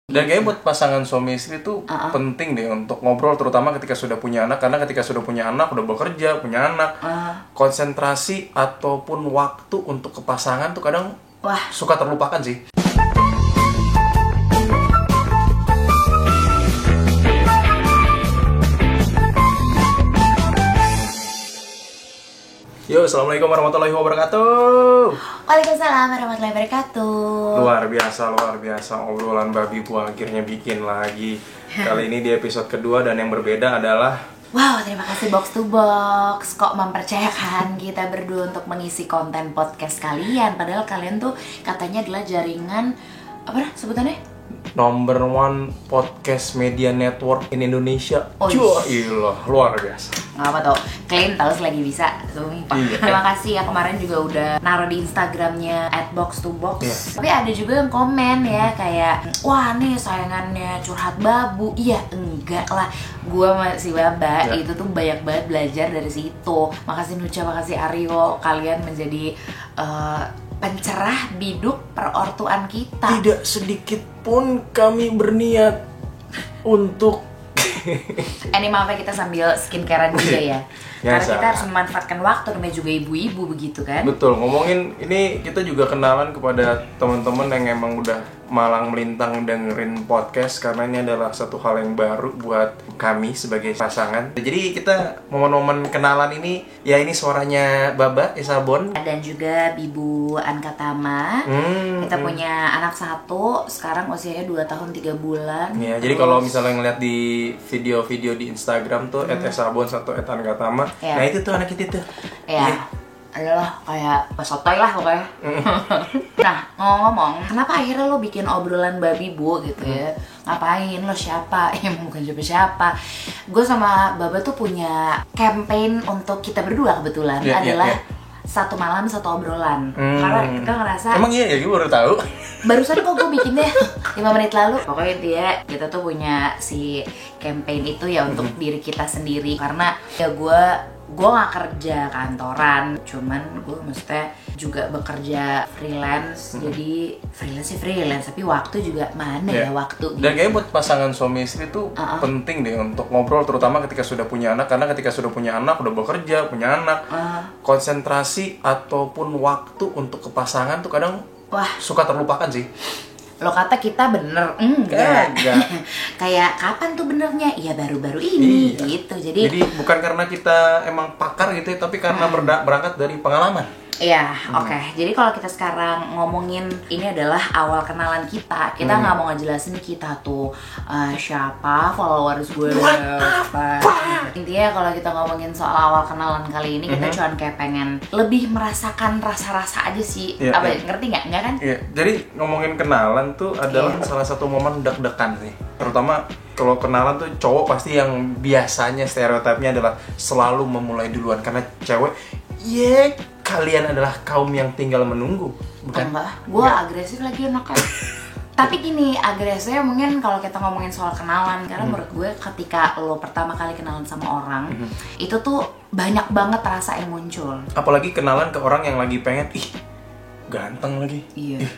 Dan kayaknya buat pasangan suami istri itu penting deh untuk ngobrol, terutama ketika sudah punya anak. Karena ketika sudah punya anak, udah bekerja, punya anak, konsentrasi ataupun waktu untuk ke pasangan tuh kadang suka terlupakan sih. Yo, assalamualaikum warahmatullahi wabarakatuh. Waalaikumsalam warahmatullahi wabarakatuh. Luar biasa obrolan babi gua akhirnya bikin lagi. Kali ini di episode kedua dan yang berbeda adalah wow, terima kasih Box to Box kok mempercayakan kita berdua untuk mengisi konten podcast kalian. Padahal kalian tuh katanya adalah jaringan apa sebutannya? Number one podcast media network in Indonesia. Iyalah, luar biasa. Nggak apa tuh, klaim tahu selagi bisa. Terima kasih ya, kemarin juga udah naruh di Instagramnya @box2box. Tapi ada juga yang komen ya kayak, wah nih sayangannya curhat babu. Iya enggak lah, gue masih Baba itu tuh banyak banget belajar dari situ. Makasih Nucha, makasih Aryo, kalian menjadi pencerah biduk perortuan kita. Tidak sedikit pun kami berniat untuk ini maaf ya, kita sambil skincarean juga ya. Karena kita harus memanfaatkan waktu, namanya juga ibu-ibu begitu kan. Betul, ngomongin ini kita juga kenalan kepada teman-teman yang emang udah malang melintang dengerin podcast. Karena ini adalah satu hal yang baru buat kami sebagai pasangan. Jadi kita momen-momen kenalan ini, ya ini suaranya Baba Isabon dan juga Bibu Ankatama. Kita punya anak satu, sekarang usianya 2 tahun 3 bulan. Ya, jadi kalau misalnya ngeliat di video-video di Instagram tuh @esabon atau @ankatama. Nah itu tuh anak itu tuh. Iya. Adalah kayak sotoy lah pokoknya. Nah, ngomong-ngomong, kenapa akhirnya lo bikin obrolan babi bu gitu ya? Ngapain? Lo siapa? Bukan siapa-siapa. Gue sama Baba tuh punya campaign untuk kita berdua kebetulan adalah satu malam satu obrolan. Karena kita ngerasa emang iya ya, gue baru tahu. Barusan kok gue bikinnya 5 menit lalu. Pokoknya intinya kita tuh punya si campaign itu ya untuk diri kita sendiri. Karena ya gue gak kerja kantoran, cuman gue maksudnya juga bekerja freelance. Jadi freelance, tapi waktu juga mana ya waktu. Dan kayaknya buat pasangan suami istri itu penting deh untuk ngobrol, terutama ketika sudah punya anak. Karena ketika sudah punya anak, udah bekerja, punya anak, konsentrasi ataupun waktu untuk ke pasangan tuh kadang suka terlupakan sih. Lo kata kita bener, enggak. Kayak kapan tuh benernya? Ya baru-baru ini gitu. Jadi bukan karena kita emang pakar gitu ya, tapi karena berangkat dari pengalaman. Iya, oke. Jadi kalau kita sekarang ngomongin ini adalah awal kenalan kita. Kita nggak mau ngejelasin kita tuh siapa, followers gue apa. Intinya kalau kita ngomongin soal awal kenalan kali ini, kita cuma kayak pengen lebih merasakan rasa-rasa aja sih. Ngerti nggak? Nggak kan? Iya. Jadi ngomongin kenalan tuh adalah salah satu momen deg-degan sih. Terutama kalau kenalan tuh cowok pasti yang biasanya stereotipnya adalah selalu memulai duluan. Karena cewek, kalian adalah kaum yang tinggal menunggu, bukan? Enggak, gue agresif lagi anaknya. Tapi gini, agresifnya mungkin kalau kita ngomongin soal kenalan. Karena menurut gue ketika lo pertama kali kenalan sama orang, itu tuh banyak banget rasa yang muncul. Apalagi kenalan ke orang yang lagi pengen, ganteng lagi. Iya.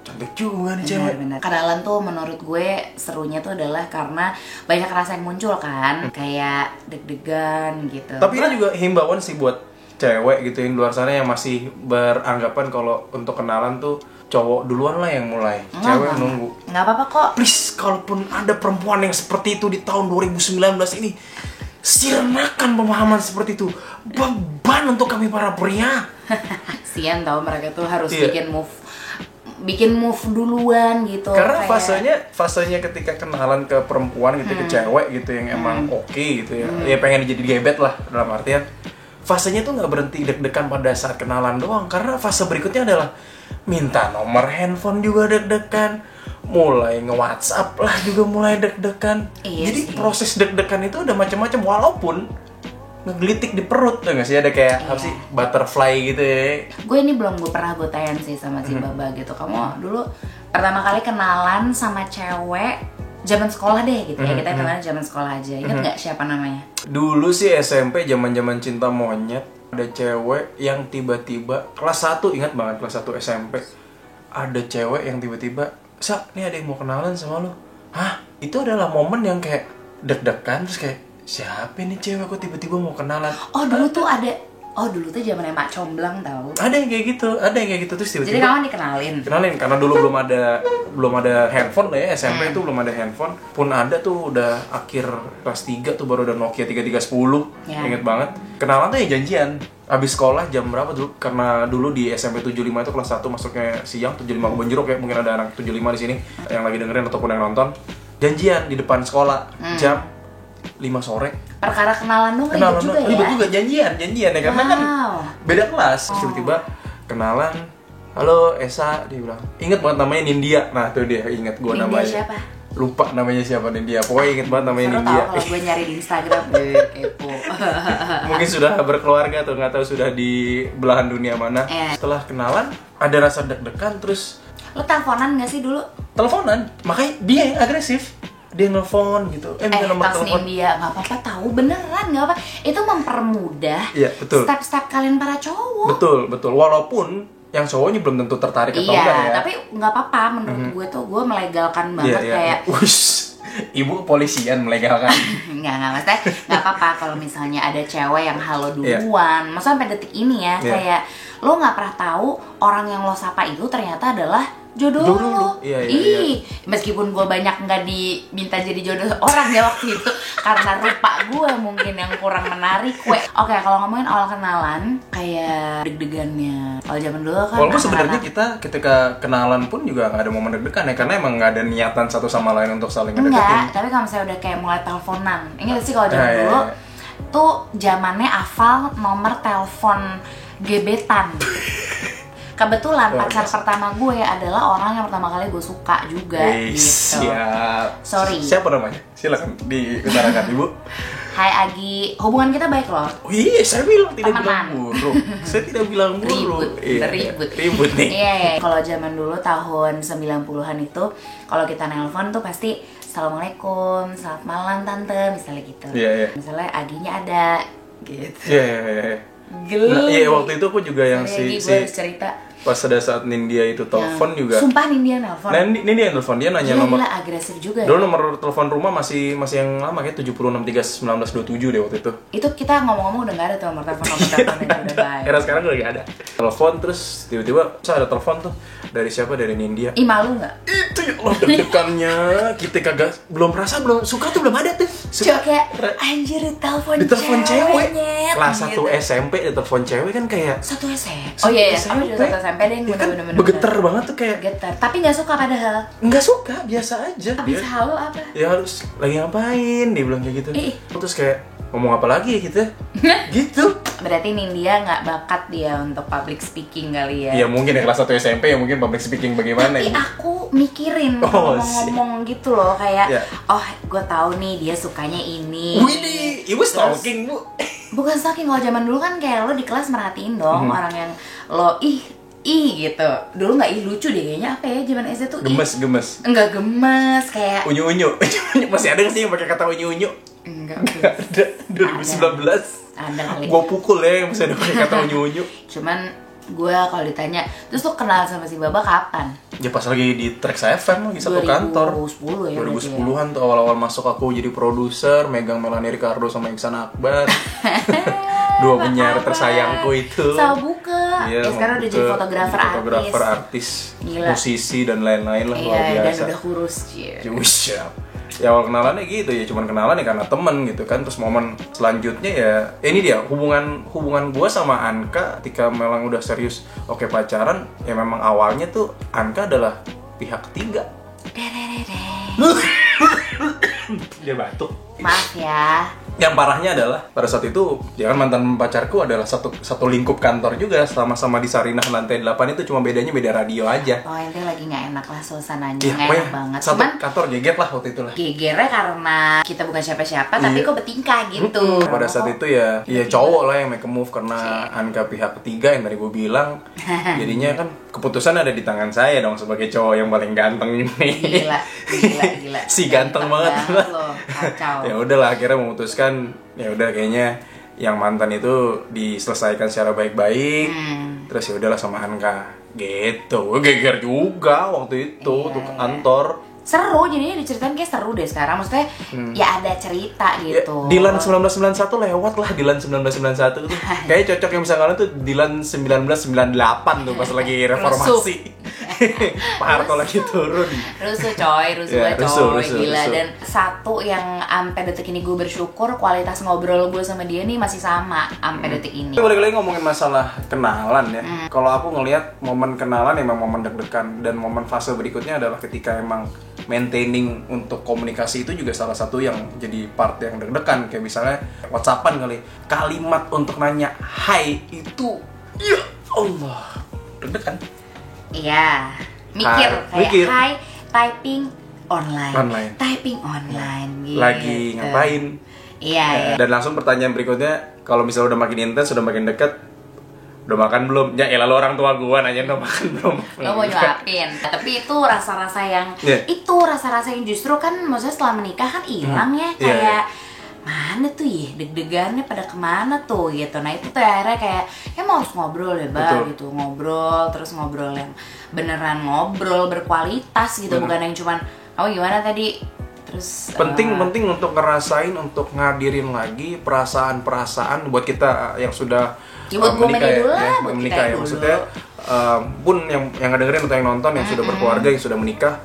Cantik juga nih cewek. Bener. Kenalan tuh menurut gue serunya tuh adalah karena banyak rasa yang muncul kan. Kayak deg-degan gitu. Tapi ini juga himbauan sih buat cewek gitu yang luar sana yang masih beranggapan kalau untuk kenalan tuh cowok duluan lah yang mulai, cewek nunggu. Nggak apa-apa kok. Please, kalaupun ada perempuan yang seperti itu di tahun 2019 ini, sirnakan pemahaman seperti itu. Beban untuk kami para pria. Sian tau, mereka tuh harus bikin move duluan gitu. Karena fasenya ketika kenalan ke perempuan gitu, ke cewek gitu yang emang oke gitu ya. Ya pengen jadi gebet lah dalam artian. Fasenya tuh nggak berhenti deg-degan pada saat kenalan doang. Karena fase berikutnya adalah minta nomor handphone juga deg-degan, mulai nge-WhatsApp lah juga mulai deg-degan. Jadi proses deg-degan itu udah macam-macam, walaupun ngegelitik di perut tuh nggak sih, ada kayak apa sih, butterfly gitu ya. Gue ini belum pernah gue tanyain sih sama si Baba gitu. Kamu dulu pertama kali kenalan sama cewek zaman sekolah deh gitu ya, kita kenalan zaman sekolah aja. Ingat nggak siapa namanya? Dulu sih SMP, zaman cinta monyet. Ada cewek yang tiba-tiba kelas 1, ingat banget kelas 1 SMP. Ada cewek yang tiba-tiba, "Sa, nih ada yang mau kenalan sama lo." hah, itu adalah momen yang kayak deg-degan, terus kayak siapa nih cewek kok tiba-tiba mau kenalan. Dulu tuh zamannya Mak Comblang tau. Ada yang kayak gitu terus tiba-tiba. Jadi kamu dikenalin Karena dulu belum ada handphone lah ya, SMP itu belum ada handphone. Pun ada tuh udah akhir kelas 3 tuh baru ada Nokia 3310. Ingat banget. Kenalan tuh ya janjian. Habis sekolah jam berapa dulu? Karena dulu di SMP 75 itu kelas 1 masuknya siang, 75 Kebon Jeruk ya. Mungkin ada anak 75 di sini yang lagi dengerin ataupun yang nonton. Janjian di depan sekolah jam 5 sore. Perkara kenalan dong ribet juga ya? Ribet juga, janjian ya, karena kan beda kelas. Tiba-tiba kenalan, halo Esa, dia bilang, inget banget namanya Nindya. Nah tuh dia, inget gue namanya. Nindya siapa? Lupa namanya siapa Nindya, pokoknya inget banget namanya Nindya. Kalau gue nyari di Instagram, kepo. Mungkin sudah berkeluarga atau nggak tahu sudah di belahan dunia mana. Setelah kenalan, ada rasa deg-degan, terus lo teleponan nggak sih dulu? Teleponan, makanya dia yang agresif. Dia nelfon gitu, minta nomor telepon. Dia nggak apa-apa tahu, beneran nggak apa. Itu mempermudah step-step kalian para cowok. Betul. Walaupun yang cowoknya belum tentu tertarik atau enggak ya. Tapi nggak apa-apa menurut gue tuh, gue melegalkan banget kayak. Ibu kepolisian melegalkan. Nggak maksudnya nggak apa-apa kalau misalnya ada cewek yang halo duluan. Maksudnya sampai detik ini ya kayak lo nggak pernah tahu orang yang lo sapa itu ternyata adalah jodoh lo. Meskipun gue banyak nggak diminta jadi jodoh orang ya waktu itu karena rupa gue mungkin yang kurang menarik. Oke, kalau ngomongin awal kenalan kayak deg-degannya kalau zaman dulu kan. Walaupun sebenarnya kita ketika kenalan pun juga nggak ada momen deg-degan ya, karena emang nggak ada niatan satu sama lain untuk saling ngedeketin. Enggak, tapi kalau misalnya udah kayak mulai teleponan, ingat sih kalau zaman dulu tuh zamannya hafal nomor telepon gebetan. Kebetulan pacar pertama gue adalah orang yang pertama kali gue suka juga gitu. Siap. Sorry. Siapa namanya? Silakan diutarakan Ibu. Hai Agi, hubungan kita baik loh. Saya bilang tidak bilang buruk. Saya tidak bilang buruk. Ribut nih. Iya. Kalau zaman dulu tahun 90-an itu kalau kita nelpon tuh pasti Assalamualaikum, selamat malam tante, misalnya gitu. Misalnya Aginya ada gitu. Iya, waktu itu aku juga yang gue harus cerita. Pas ada saat Nindya itu telepon juga. Sumpah Nindya nelfon. Nindya yang telepon, dia nanya nomor. Gila, agresif juga. Dulu nomor telepon rumah masih yang lama kayak 76 3 19 27 deh waktu itu. Itu kita ngomong-ngomong udah nggak ada tuh nomor telepon udah baik. Era sekarang udah nggak ada. Telepon terus tiba-tiba ada telepon tuh dari siapa, dari Nindya. Ih, malu nggak? Itu ya Allah, deg-degannya kita kagak belum suka tuh belum ada tuh. Coba kayak anjir ditelepon cewek. Kelas 1 SMP ditelepon cewek kan kayak satu SMP. Oh iya, sama juga satu SMP deh, bener-bener. Begeter banget tuh kayak. Getar. Tapi nggak suka padahal. Nggak suka, biasa aja. Habis halo apa? Ya harus lagi ngapain, dia bilang kayak gitu. Terus kayak ngomong apa lagi ya gitu. Gitu. Berarti Nindya nggak bakat dia untuk public speaking kali ya? Iya mungkin ya, kelas 1 SMP ya mungkin public speaking bagaimana. Tapi aku mikirin ngomong gitu loh kayak gue tahu nih dia sukanya ini. Widih, ibu stalking Bu. Bukan stalking, kalau zaman dulu kan kayak lo di kelas merhatiin dong orang yang lo ih gitu. Dulu nggak lucu deh kayaknya, apa ya zaman SD tuh gemes. Enggak gemes, kayak unyu. Masih ada nggak sih yang pakai kata unyu? Enggak ada. 2019 ada kali. Gua pukul ya yang masih ada pakai kata unyu. Cuman gue kalau ditanya, terus tuh kenal sama si Baba kapan? Ya pas lagi di Trax FM lagi satu kantor. 2010 ya. 2010-an tuh awal-awal masuk aku jadi produser, megang Melanie Ricardo sama Iksan Akbar. Dua penyiar tersayangku itu. Sama buka. Iya, sekarang udah jadi fotografer artis, musisi dan lain-lain lah, luar biasa. Dan udah kurus. Siap. Ya awal kenalannya gitu ya, cuman kenalan ya karena temen gitu kan. Terus momen selanjutnya ya ini dia hubungan gue sama Anka ketika memang udah serius pacaran. Ya memang awalnya tuh Anka adalah pihak ketiga. Dia batuk. Maaf ya. Yang parahnya adalah pada saat itu ya kan mantan pacarku adalah satu lingkup kantor juga, sama-sama di Sarinah lantai 8 itu, cuma bedanya beda radio aja. Oh, ente lagi nggak enak lah suasananya, nggak enak banget. Satu kantor geger lah waktu itu lah. Gegernya karena kita bukan siapa-siapa, tapi kok bertingkah gitu. Pada saat itu ya cowok lah yang make a move karena Anka pihak ketiga yang tadi gue bilang. Jadinya kan keputusan ada di tangan saya dong sebagai cowok yang paling ganteng ini. Gila. Si ganteng banget loh, kacau. Ya udahlah, akhirnya memutuskan ya udah kayaknya yang mantan itu diselesaikan secara baik-baik. Terus ya udahlah sama Anka gitu. Gue geger juga waktu itu tuh ke kantor. seru, jadinya diceritain kayak seru deh sekarang. Maksudnya ya ada cerita gitu. Dilan 1991 lewat lah, Dilan 1991 tuh. Kayaknya cocok yang bisa kalian tuh Dilan 1998 tuh pas lagi reformasi. Pak Harto lagi turun. Rusuh coy, rusuh, gila. rusuh. Dan satu yang sampai detik ini gue bersyukur, kualitas ngobrol gue sama dia nih masih sama sampai detik ini. Balik lagi ngomongin masalah kenalan ya. Kalau aku ngelihat momen kenalan emang momen deg-degan, dan momen fase berikutnya adalah ketika emang maintaining untuk komunikasi itu juga salah satu yang jadi part yang deg-degan. Kayak misalnya WhatsAppan kali, kalimat untuk nanya hai itu ya Allah deg-degan. Iya, mikir kayak hai, typing Online. typing online gitu. Lagi ngapain? Iya. Dan langsung pertanyaan berikutnya, kalau misalnya udah makin intens, udah makin dekat, udah makan belum? Ya elah, lo orang tua gua nanya udah makan belum? Lo mau nyuapin. Tapi itu rasa-rasa yang itu rasa-rasa yang justru kan maksudnya setelah menikah kan hilang ya, kayak mana tuh ya deg-degannya pada kemana tuh gitu. Nah itu tuh akhirnya kayak mau harus ngobrol ya gitu, ngobrol terus ngobrol yang beneran ngobrol berkualitas gitu. Bukan yang cuman gimana tadi terus penting untuk ngerasain, untuk ngadirin lagi perasaan buat kita yang sudah menikah ya maksudnya pun yang ngedengerin atau yang nonton yang sudah berkeluarga, yang sudah menikah,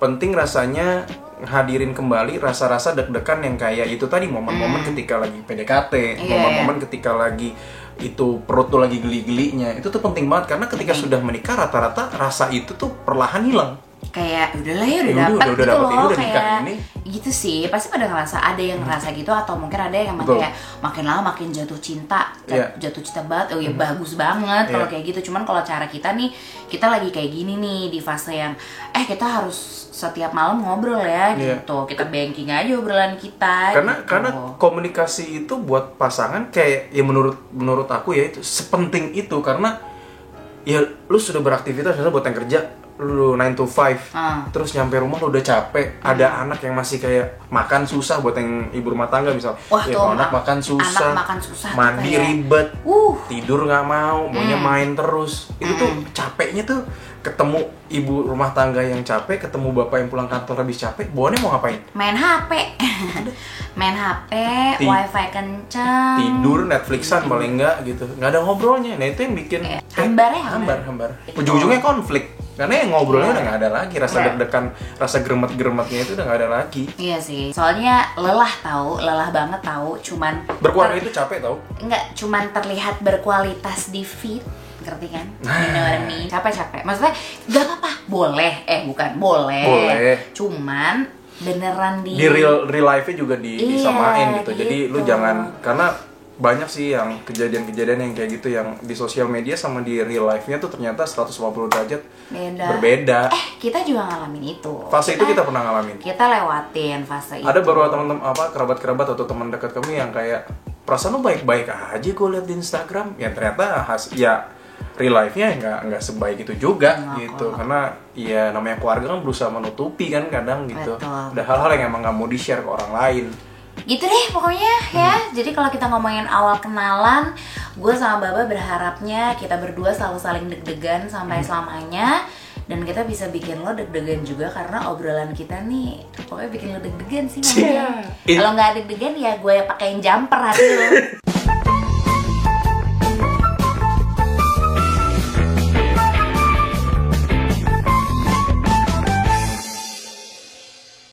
penting rasanya hadirin kembali rasa-rasa deg-degan yang kayak itu tadi, momen-momen ketika lagi PDKT, momen-momen ketika lagi itu perut tuh lagi geli-gelinya, itu tuh penting banget karena ketika sudah menikah rata-rata rasa itu tuh perlahan hilang. Kayak udahlah ya udah dapet gitu dapet loh, udah kayak ini. Gitu sih, pasti pada ngerasa, ada yang ngerasa gitu atau mungkin ada yang emang kayak makin lama makin jatuh cinta banget. Bagus banget kalau kayak gitu. Cuman kalau cara kita nih, kita lagi kayak gini nih di fase yang kita harus setiap malam ngobrol ya gitu. Kita banking aja obrolan kita. Karena komunikasi itu buat pasangan kayak ya menurut aku ya itu sepenting itu, karena ya lu sudah beraktivitas misalnya buat yang kerja lu 9 to 5 terus nyampe rumah lu udah capek, ada anak yang masih kayak makan susah, buat yang ibu rumah tangga misal anak makan susah mandi ribet, tidur nggak maunya main terus, itu tuh capeknya tuh ketemu ibu rumah tangga yang capek, ketemu bapak yang pulang kantor habis capek, bawaannya mau ngapain? Main HP, wifi kencang, tidur, Netflixan paling enggak gitu, nggak ada ngobrolnya. Nah itu yang bikin hambar. Ujung-ujungnya konflik, karena yang ngobrolnya udah nggak ada lagi, rasa deg-degan, rasa geremet-geremetnya itu udah nggak ada lagi. Iya sih, soalnya lelah banget tahu, cuman berkeluarga itu capek tau? Nggak cuman terlihat berkualitas di feed, ngerti kan? Capek. Maksudnya gak apa-apa, boleh, cuman beneran di real life-nya juga disamain gitu. Jadi lu jangan, karena banyak sih yang kejadian-kejadian yang kayak gitu yang di sosial media sama di real life-nya tuh ternyata 150 derajat berbeda. Kita juga ngalamin itu. Fase itu kita pernah ngalamin. Kita lewatin fase itu. Ada beberapa teman-teman kerabat atau teman dekat kami yang kayak perasaan lu baik-baik aja gue liat di Instagram, ya ternyata real life-nya nggak sebaik itu juga gitu. Karena ya namanya keluarga kan berusaha menutupi kan kadang gitu. Betul. Ada hal-hal yang emang nggak mau di-share ke orang lain. Gitu deh pokoknya ya. Jadi kalau kita ngomongin awal kenalan, gue sama Baba berharapnya kita berdua selalu saling deg-degan sampai selamanya. Dan kita bisa bikin lo deg-degan juga karena obrolan kita nih pokoknya bikin lo deg-degan sih namanya. Kalau nggak deg-degan ya gue pakein jumper hati lo.